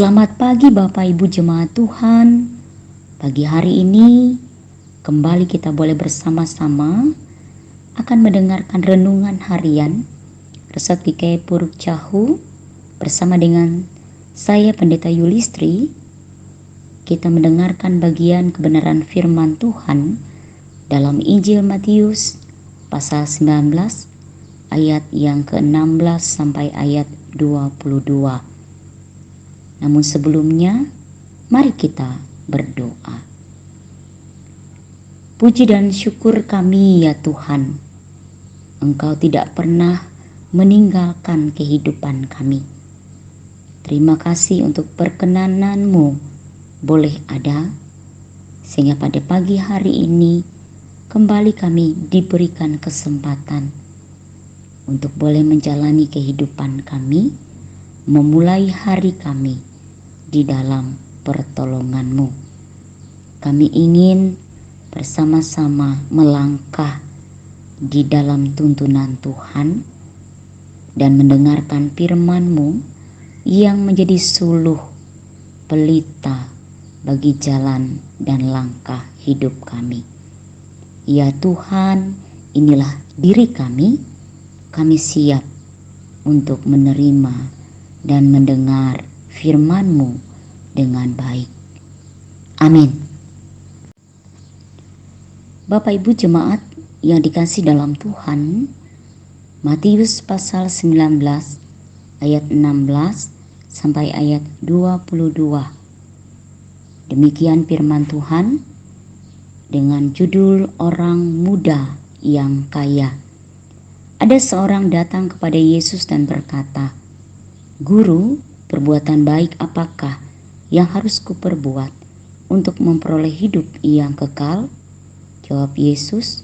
Selamat pagi Bapak Ibu Jemaat Tuhan. Pagi hari ini kembali kita boleh bersama-sama akan mendengarkan renungan harian Resat GKI Puruk Cahu bersama dengan saya Pendeta Yulistri. Kita mendengarkan bagian kebenaran firman Tuhan dalam Injil Matius pasal 19 ayat yang ke-16 sampai ayat 22. Namun sebelumnya, mari kita berdoa. Puji dan syukur kami ya Tuhan, Engkau tidak pernah meninggalkan kehidupan kami. Terima kasih untuk perkenanan-Mu boleh ada, sehingga pada pagi hari ini kembali kami diberikan kesempatan untuk boleh menjalani kehidupan kami, memulai hari kami di dalam pertolongan-Mu. Kami ingin bersama-sama melangkah di dalam tuntunan Tuhan dan mendengarkan firman-Mu yang menjadi suluh pelita bagi jalan dan langkah hidup kami. Ya Tuhan, inilah diri kami siap untuk menerima dan mendengar firman-Mu dengan baik. Amin. Bapak Ibu Jemaat yang dikasih dalam Tuhan, Matius pasal 19 ayat 16 sampai ayat 22. Demikian firman Tuhan dengan judul Orang Muda yang Kaya. Ada seorang datang kepada Yesus dan berkata, "Guru, perbuatan baik apakah yang harus kuperbuat untuk memperoleh hidup yang kekal?" Jawab Yesus,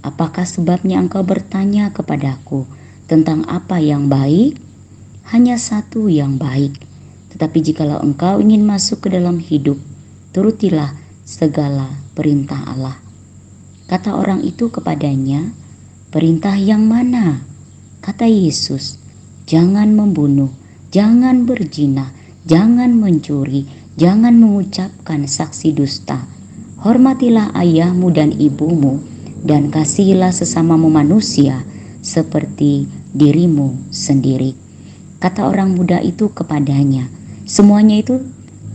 "Apakah sebabnya engkau bertanya kepadaku tentang apa yang baik? Hanya satu yang baik. Tetapi jikalau engkau ingin masuk ke dalam hidup, turutilah segala perintah Allah." Kata orang itu kepadanya, "Perintah yang mana?" Kata Yesus, "Jangan membunuh, jangan berzina, jangan mencuri, jangan mengucapkan saksi dusta. Hormatilah ayahmu dan ibumu, dan kasihilah sesamamu manusia seperti dirimu sendiri." Kata orang muda itu kepadanya, "Semuanya itu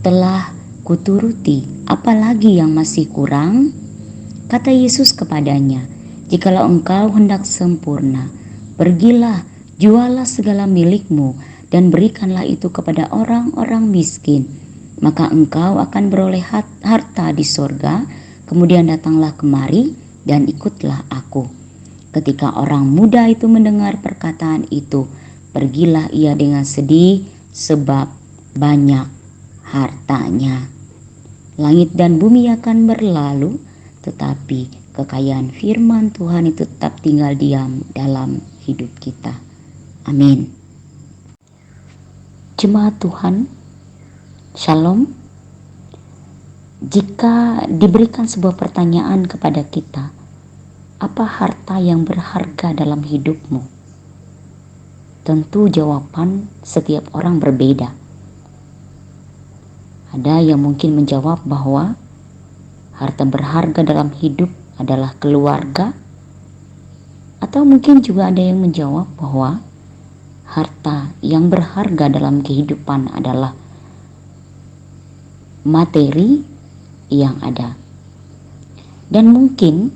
telah kuturuti, apalagi yang masih kurang?" Kata Yesus kepadanya, "Jikalau engkau hendak sempurna, pergilah, jualah segala milikmu, dan berikanlah itu kepada orang-orang miskin. Maka engkau akan beroleh harta di sorga. Kemudian datanglah kemari dan ikutlah aku." Ketika orang muda itu mendengar perkataan itu, pergilah ia dengan sedih sebab banyak hartanya. Langit dan bumi akan berlalu, tetapi kekayaan firman Tuhan itu tetap tinggal diam dalam hidup kita. Amin. Jemaat Tuhan, Shalom. Jika diberikan sebuah pertanyaan kepada kita, apa harta yang berharga dalam hidupmu? Tentu jawaban setiap orang berbeda. Ada yang mungkin menjawab bahwa harta berharga dalam hidup adalah keluarga, atau mungkin juga ada yang menjawab bahwa harta yang berharga dalam kehidupan adalah materi yang ada. Dan mungkin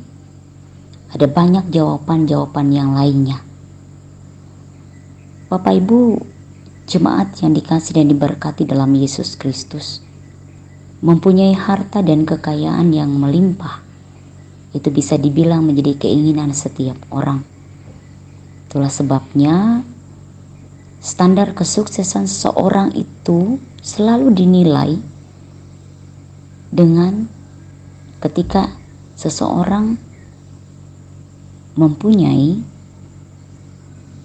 ada banyak jawaban-jawaban yang lainnya. Bapak Ibu jemaat yang dikasih dan diberkati dalam Yesus Kristus, mempunyai harta dan kekayaan yang melimpah itu bisa dibilang menjadi keinginan setiap orang. Itulah sebabnya standar kesuksesan seseorang itu selalu dinilai dengan ketika seseorang mempunyai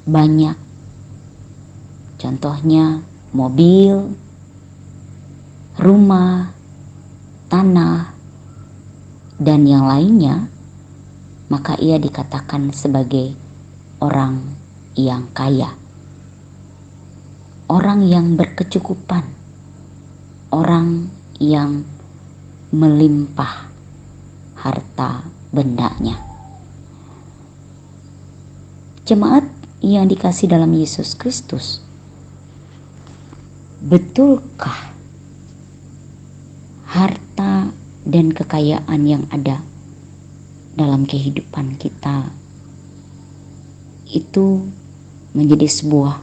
banyak, contohnya mobil, rumah, tanah, dan yang lainnya, maka ia dikatakan sebagai orang yang kaya, orang yang berkecukupan. orang yang melimpah harta bendanya. Jemaat yang dikasih dalam Yesus Kristus, betulkah harta dan kekayaan yang ada dalam kehidupan kita itu menjadi sebuah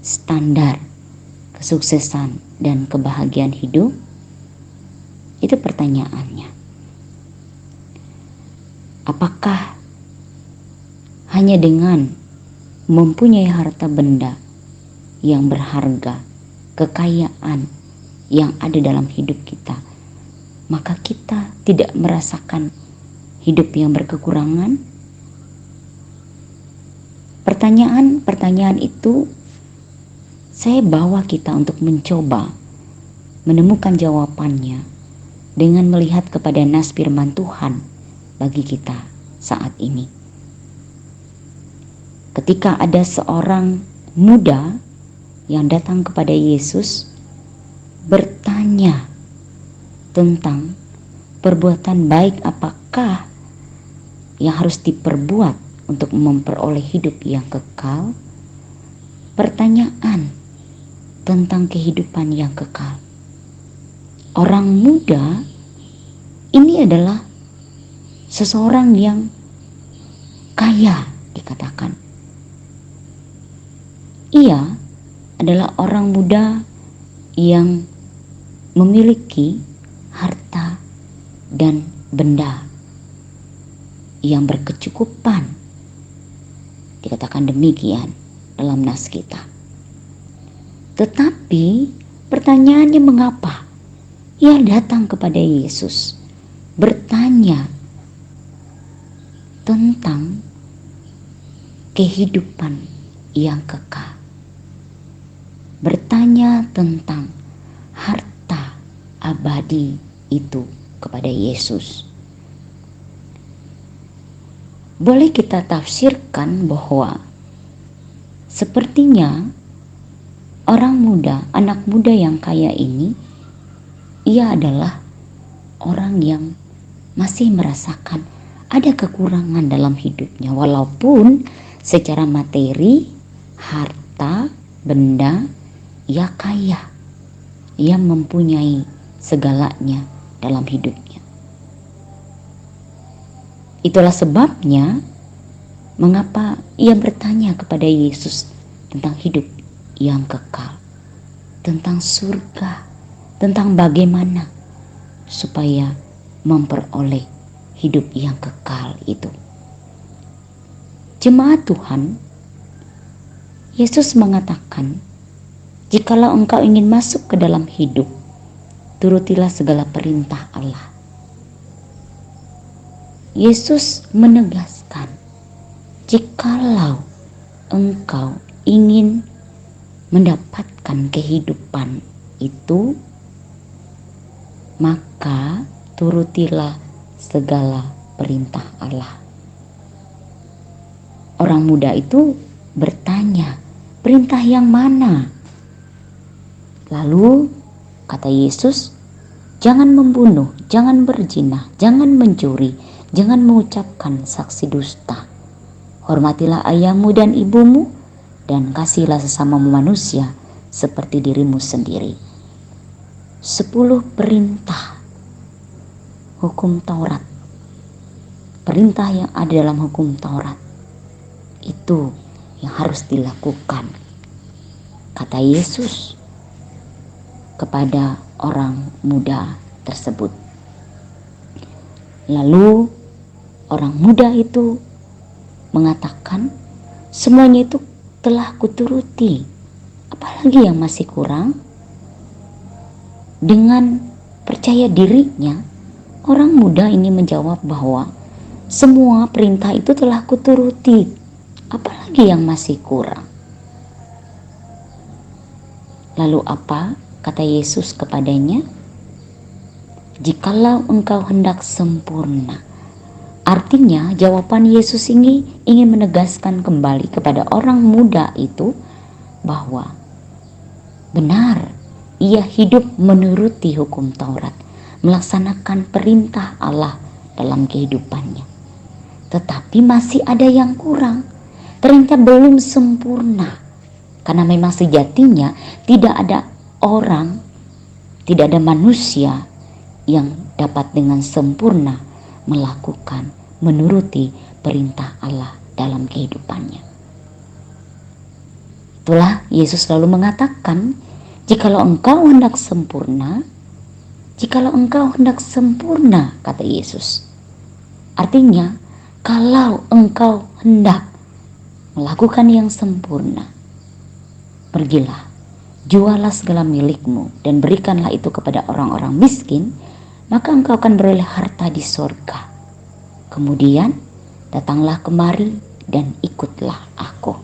standar kesuksesan dan kebahagiaan hidup? Itu pertanyaannya. Apakah hanya dengan mempunyai harta benda yang berharga, kekayaan yang ada dalam hidup kita, maka kita tidak merasakan hidup yang berkekurangan? Pertanyaan-pertanyaan itu saya bawa kita untuk mencoba menemukan jawabannya dengan melihat kepada nas firman Tuhan bagi kita saat ini. Ketika ada seorang muda yang datang kepada Yesus bertanya tentang perbuatan baik apakah yang harus diperbuat untuk memperoleh hidup yang kekal, pertanyaan tentang kehidupan yang kekal. Orang muda ini adalah seseorang yang kaya dikatakan. Ia adalah orang muda yang memiliki harta dan benda yang berkecukupan. Dikatakan demikian dalam nas kita. Tetapi pertanyaannya, mengapa ia datang kepada Yesus bertanya tentang kehidupan yang kekal, bertanya tentang harta abadi itu kepada Yesus? Boleh kita tafsirkan bahwa sepertinya orang muda, anak muda yang kaya ini, ia adalah orang yang masih merasakan ada kekurangan dalam hidupnya, walaupun secara materi, harta, benda, ia kaya, ia mempunyai segalanya dalam hidupnya. Itulah sebabnya mengapa ia bertanya kepada Yesus tentang hidup yang kekal, tentang surga, tentang bagaimana supaya memperoleh hidup yang kekal itu. Jemaat Tuhan, Yesus mengatakan, jikalau engkau ingin masuk ke dalam hidup, turutilah segala perintah Allah. Yesus menegaskan, jikalau engkau ingin mendapatkan kehidupan itu, maka turutilah segala perintah Allah. Orang muda itu bertanya, perintah yang mana? Lalu kata Yesus, jangan membunuh, jangan berzina, jangan mencuri, jangan mengucapkan saksi dusta. Hormatilah ayahmu dan ibumu, dan kasihlah sesama manusia seperti dirimu sendiri. 10 perintah hukum Taurat, perintah yang ada dalam hukum Taurat, itu yang harus dilakukan, kata Yesus kepada orang muda tersebut. Lalu orang muda itu mengatakan, semuanya itu telah kuturuti, apalagi yang masih kurang? Dengan percaya dirinya, orang muda ini menjawab bahwa semua perintah itu telah kuturuti, apalagi yang masih kurang? Lalu apa kata Yesus kepadanya? Jikalau engkau hendak sempurna. Artinya jawaban Yesus ini ingin menegaskan kembali kepada orang muda itu bahwa benar, ia hidup menuruti hukum Taurat, melaksanakan perintah Allah dalam kehidupannya. Tetapi masih ada yang kurang, ternyata belum sempurna. Karena memang sejatinya tidak ada orang, tidak ada manusia yang dapat dengan sempurna melakukan, menuruti perintah Allah dalam kehidupannya. Itulah Yesus selalu mengatakan, jikalau engkau hendak sempurna, kata Yesus. Artinya, kalau engkau hendak melakukan yang sempurna, pergilah, jualah segala milikmu dan berikanlah itu kepada orang-orang miskin, maka engkau akan beroleh harta di sorga. Kemudian datanglah kemari dan ikutlah aku.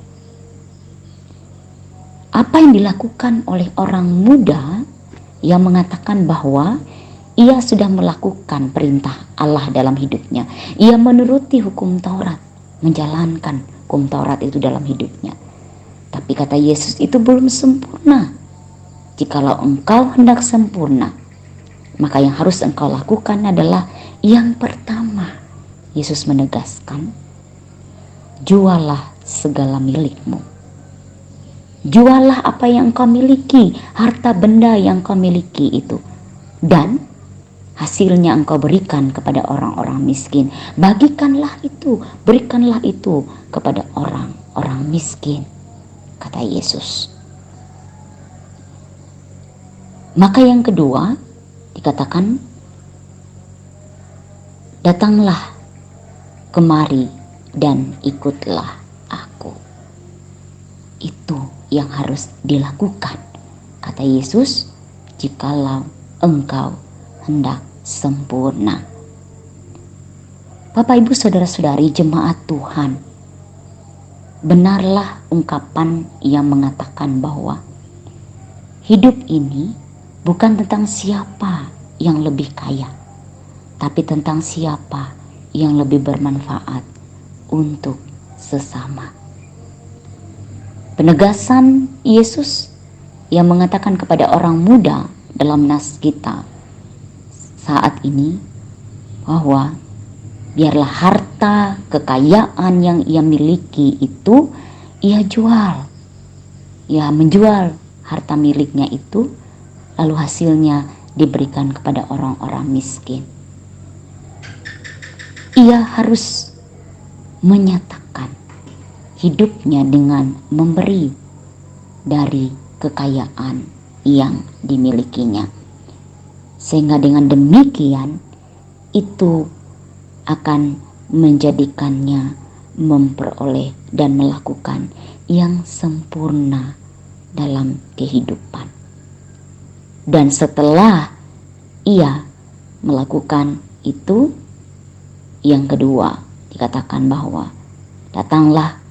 Apa yang dilakukan oleh orang muda yang mengatakan bahwa ia sudah melakukan perintah Allah dalam hidupnya. Ia menuruti hukum Taurat, menjalankan hukum Taurat itu dalam hidupnya. Tapi kata Yesus itu belum sempurna. Jikalau engkau hendak sempurna, maka yang harus engkau lakukan adalah yang pertama. Yesus menegaskan, jualah segala milikmu. Jualah apa yang kau miliki, harta benda yang kau miliki itu. Dan hasilnya engkau berikan kepada orang-orang miskin. Bagikanlah itu, berikanlah itu kepada orang-orang miskin, kata Yesus. Maka yang kedua dikatakan, datanglah kemari dan ikutlah aku. Itu yang harus dilakukan, kata Yesus, jikalau engkau hendak sempurna. Bapak, Ibu, saudara-saudari, jemaat Tuhan, benarlah ungkapan yang mengatakan bahwa hidup ini bukan tentang siapa yang lebih kaya, tapi tentang siapa yang lebih bermanfaat untuk sesama. Penegasan Yesus yang mengatakan kepada orang muda dalam nas kita saat ini bahwa biarlah harta kekayaan yang ia miliki itu ia jual. Ia menjual harta miliknya itu, lalu hasilnya diberikan kepada orang-orang miskin. Ia harus menyatakan hidupnya dengan memberi dari kekayaan yang dimilikinya. Sehingga dengan demikian itu akan menjadikannya memperoleh dan melakukan yang sempurna dalam kehidupan. Dan setelah ia melakukan itu, yang kedua dikatakan bahwa datanglah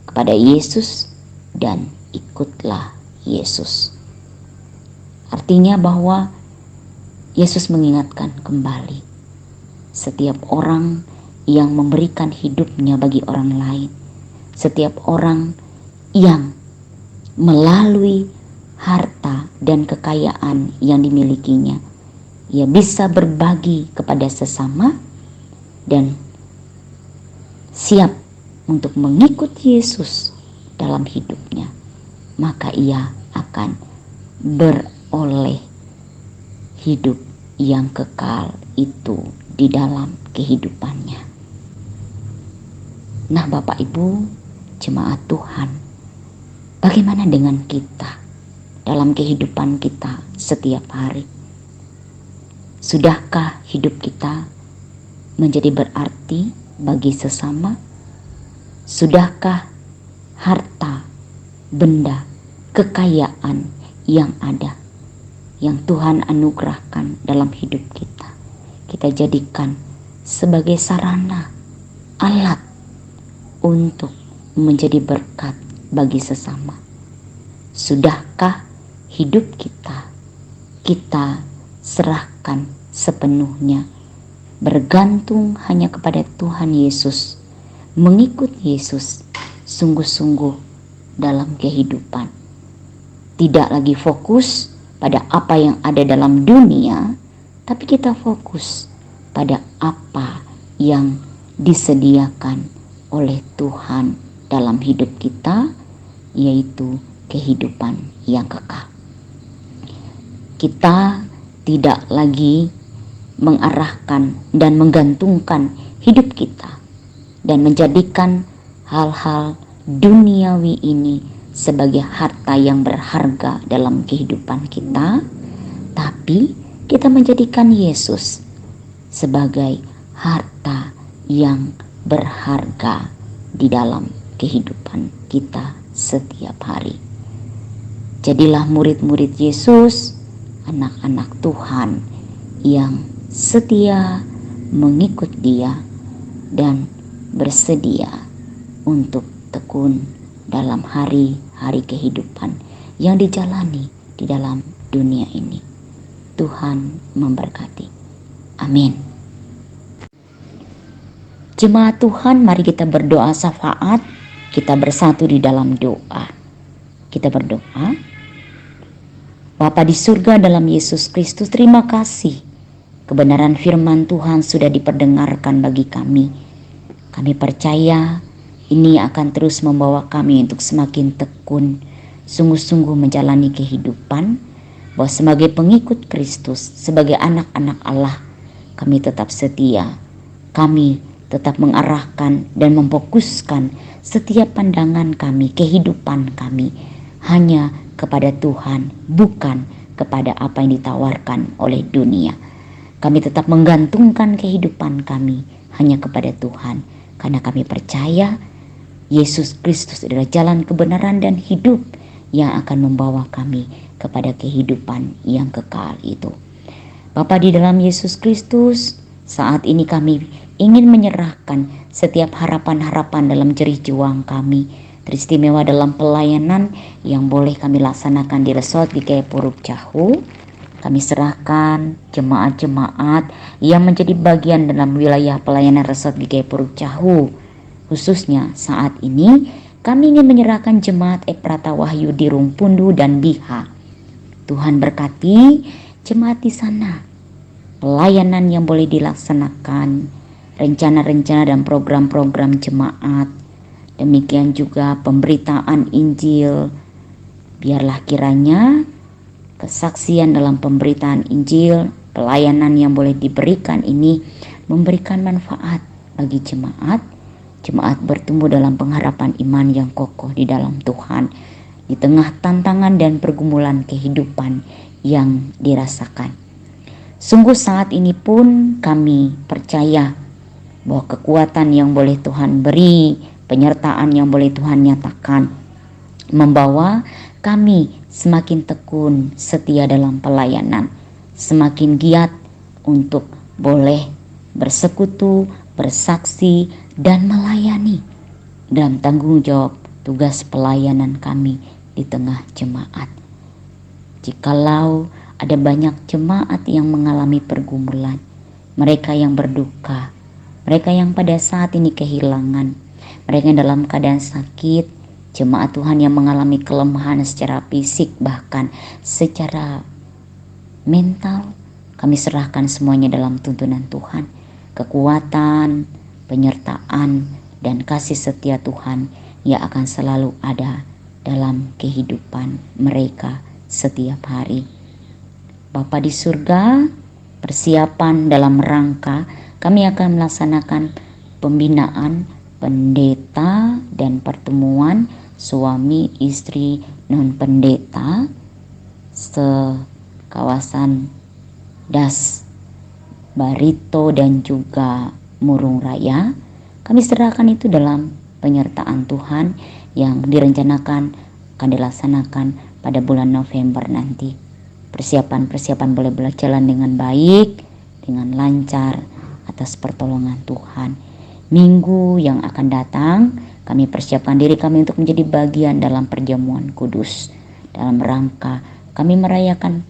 kepada Yesus dan ikutlah Yesus. Artinya bahwa Yesus mengingatkan kembali setiap orang yang memberikan hidupnya bagi orang lain, setiap orang yang melalui harta dan kekayaan yang dimilikinya, ia bisa berbagi kepada sesama dan siap untuk mengikut Yesus dalam hidupnya, maka ia akan beroleh hidup yang kekal itu di dalam kehidupannya. Nah, Bapak Ibu, jemaat Tuhan, bagaimana dengan kita dalam kehidupan kita setiap hari? Sudahkah hidup kita menjadi berarti bagi sesama? Sudahkah harta, benda, kekayaan yang ada, yang Tuhan anugerahkan dalam hidup kita, kita jadikan sebagai sarana, alat untuk menjadi berkat bagi sesama? Sudahkah hidup kita serahkan sepenuhnya, bergantung hanya kepada Tuhan Yesus, mengikut Yesus sungguh-sungguh dalam kehidupan, tidak lagi fokus pada apa yang ada dalam dunia, tapi kita fokus pada apa yang disediakan oleh Tuhan dalam hidup kita, yaitu kehidupan yang kekal. Kita tidak lagi mengarahkan dan menggantungkan hidup kita dan menjadikan hal-hal duniawi ini sebagai harta yang berharga dalam kehidupan kita, tapi kita menjadikan Yesus sebagai harta yang berharga di dalam kehidupan kita setiap hari. Jadilah murid-murid Yesus, anak-anak Tuhan yang setia mengikut Dia dan bersedia untuk tekun dalam hari-hari kehidupan yang dijalani di dalam dunia ini. Tuhan memberkati. Amin. Jemaat Tuhan, mari kita berdoa syafaat. Kita bersatu di dalam doa. Kita berdoa. Bapa di surga, dalam Yesus Kristus, terima kasih. Kebenaran firman Tuhan sudah diperdengarkan bagi kami. Kami percaya ini akan terus membawa kami untuk semakin tekun, sungguh-sungguh menjalani kehidupan, bahwa sebagai pengikut Kristus, sebagai anak-anak Allah, kami tetap setia. Kami tetap mengarahkan dan memfokuskan setiap pandangan kami, kehidupan kami, hanya kepada Tuhan, bukan kepada apa yang ditawarkan oleh dunia. Kami tetap menggantungkan kehidupan kami hanya kepada Tuhan, karena kami percaya Yesus Kristus adalah jalan kebenaran dan hidup yang akan membawa kami kepada kehidupan yang kekal itu. Bapa di dalam Yesus Kristus, saat ini kami ingin menyerahkan setiap harapan-harapan dalam jerih juang kami, teristimewa dalam pelayanan yang boleh kami laksanakan di Resort GKI Puruk Cahu. Kami serahkan jemaat-jemaat yang menjadi bagian dalam wilayah pelayanan Resort GKI Puruk Cahu. Khususnya saat ini kami ingin menyerahkan jemaat Ephrata Wahyu di Rungpundu dan Biha. Tuhan berkati jemaat di sana, pelayanan yang boleh dilaksanakan, rencana-rencana dan program-program jemaat, demikian juga pemberitaan Injil. Biarlah kiranya kesaksian dalam pemberitaan Injil, pelayanan yang boleh diberikan ini memberikan manfaat bagi jemaat. Jemaat bertumbuh dalam pengharapan iman yang kokoh di dalam Tuhan, di tengah tantangan dan pergumulan kehidupan yang dirasakan. Sungguh saat ini pun kami percaya bahwa kekuatan yang boleh Tuhan beri, penyertaan yang boleh Tuhan nyatakan, membawa kami semakin tekun setia dalam pelayanan, semakin giat untuk boleh bersekutu, bersaksi, dan melayani dalam tanggung jawab tugas pelayanan kami di tengah jemaat. Jikalau ada banyak jemaat yang mengalami pergumulan, mereka yang berduka, mereka yang pada saat ini kehilangan, mereka yang dalam keadaan sakit, jemaat Tuhan yang mengalami kelemahan secara fisik bahkan secara mental, kami serahkan semuanya dalam tuntunan Tuhan. Kekuatan, penyertaan, dan kasih setia Tuhan yang akan selalu ada dalam kehidupan mereka setiap hari. Bapa di surga, persiapan dalam rangka kami akan melaksanakan pembinaan pendeta dan pertemuan suami istri non pendeta sekawasan Das Barito dan juga Murung Raya. Kami serahkan itu dalam penyertaan Tuhan yang direncanakan akan dilaksanakan pada bulan November nanti. Persiapan boleh berjalan dengan baik, dengan lancar atas pertolongan Tuhan. Minggu yang akan datang kami persiapkan diri kami untuk menjadi bagian dalam perjamuan kudus, dalam rangka kami merayakan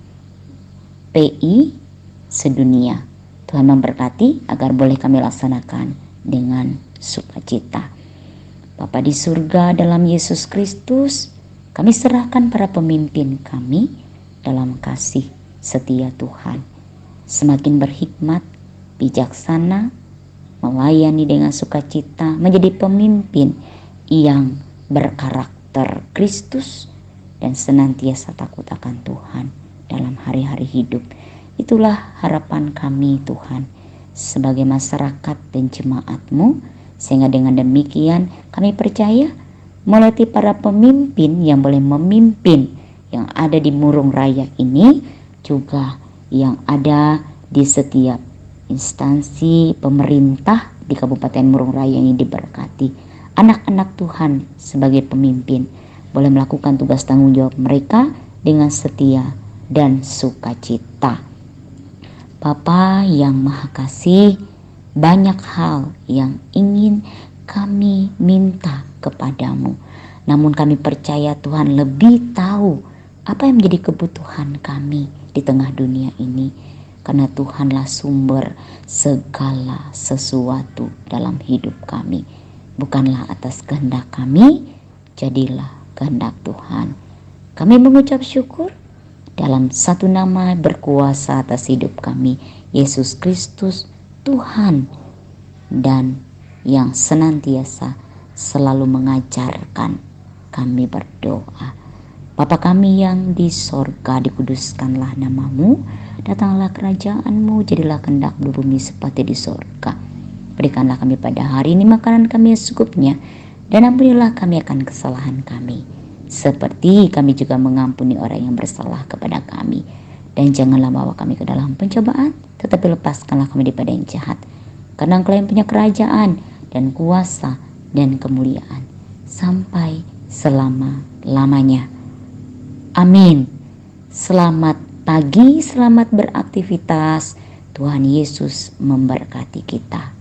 PI sedunia. Tuhan memberkati agar boleh kami laksanakan dengan sukacita. Bapa di surga, dalam Yesus Kristus, kami serahkan para pemimpin kami, dalam kasih setia Tuhan. Semakin berhikmat, bijaksana, melayani dengan sukacita, menjadi pemimpin yang berkarakter Kristus dan senantiasa takut akan Tuhan dalam hari-hari hidup. Itulah harapan kami Tuhan sebagai masyarakat dan jemaat-Mu, sehingga dengan demikian kami percaya melalui para pemimpin yang boleh memimpin yang ada di Murung Raya ini, juga yang ada di setiap instansi pemerintah di Kabupaten Murung Raya ini diberkati. Anak-anak Tuhan sebagai pemimpin boleh melakukan tugas tanggung jawab mereka dengan setia dan sukacita. Bapa yang Maha Kasih, banyak hal yang ingin kami minta kepadamu. Namun kami percaya Tuhan lebih tahu apa yang menjadi kebutuhan kami di tengah dunia ini. Karena Tuhanlah sumber segala sesuatu dalam hidup kami. Bukanlah atas kehendak kami, jadilah kehendak Tuhan. Kami mengucap syukur dalam satu nama berkuasa atas hidup kami, Yesus Kristus, Tuhan, dan yang senantiasa selalu mengajarkan kami berdoa. Bapa kami yang di sorga, dikuduskanlah namamu, datanglah kerajaan-Mu, jadilah kehendak di bumi seperti di sorga. Berikanlah kami pada hari ini makanan kami yang secukupnya, dan ampunilah kami akan kesalahan kami, seperti kami juga mengampuni orang yang bersalah kepada kami. Dan janganlah bawa kami ke dalam pencobaan, tetapi lepaskanlah kami daripada yang jahat. Karena Engkau yang punya kerajaan dan kuasa dan kemuliaan sampai selama-lamanya. Amin. Selamat pagi, selamat beraktivitas. Tuhan Yesus memberkati kita.